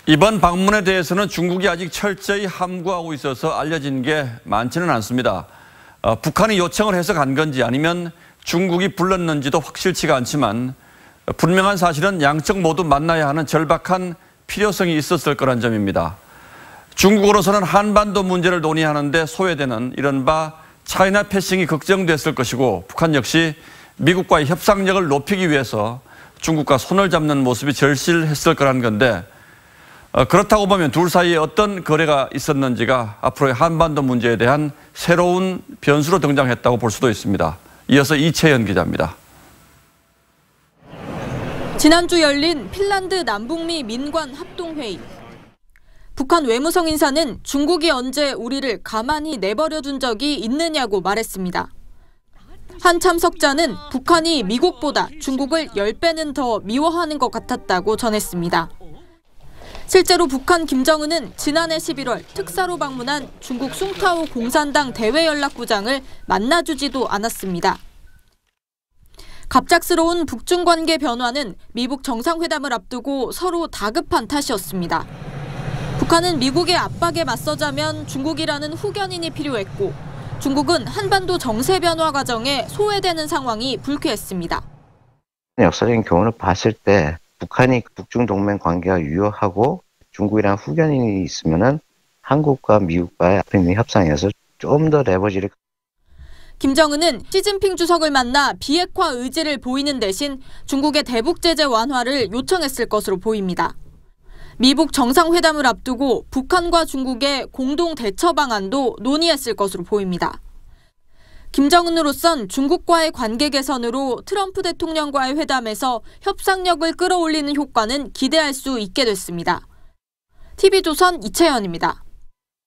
이번 방문에 대해서는 중국이 아직 철저히 함구하고 있어서 알려진 게 많지는 않습니다. 북한이 요청을 해서 간 건지 아니면 중국이 불렀는지도 확실치가 않지만 분명한 사실은 양측 모두 만나야 하는 절박한 필요성이 있었을 거란 점입니다. 중국으로서는 한반도 문제를 논의하는데 소외되는 이른바 차이나 패싱이 걱정됐을 것이고 북한 역시 미국과의 협상력을 높이기 위해서 중국과 손을 잡는 모습이 절실했을 거란 건데 그렇다고 보면 둘 사이에 어떤 거래가 있었는지가 앞으로의 한반도 문제에 대한 새로운 변수로 등장했다고 볼 수도 있습니다. 이어서 이채연 기자입니다. 지난주 열린 핀란드 남북미 민관 합동회의. 북한 외무성 인사는 중국이 언제 우리를 가만히 내버려둔 적이 있느냐고 말했습니다. 한 참석자는 북한이 미국보다 중국을 10배는 더 미워하는 것 같았다고 전했습니다. 실제로 북한 김정은은 지난해 11월 특사로 방문한 중국 숭타오 공산당 대외연락부장을 만나주지도 않았습니다. 갑작스러운 북중 관계 변화는 미북 정상회담을 앞두고 서로 다급한 탓이었습니다. 북한은 미국의 압박에 맞서자면 중국이라는 후견인이 필요했고 중국은 한반도 정세 변화 과정에 소외되는 상황이 불쾌했습니다. 역사적인 교훈을 봤을 때 북한이 북중 동맹 관계가 유효하고 중국이랑 후견인이 있으면은 한국과 미국과의 북미 협상에서 좀 더 레버지를. 김정은은 시진핑 주석을 만나 비핵화 의지를 보이는 대신 중국의 대북 제재 완화를 요청했을 것으로 보입니다. 미북 정상회담을 앞두고 북한과 중국의 공동 대처 방안도 논의했을 것으로 보입니다. 김정은으로선 중국과의 관계 개선으로 트럼프 대통령과의 회담에서 협상력을 끌어올리는 효과는 기대할 수 있게 됐습니다. TV조선 이채연입니다.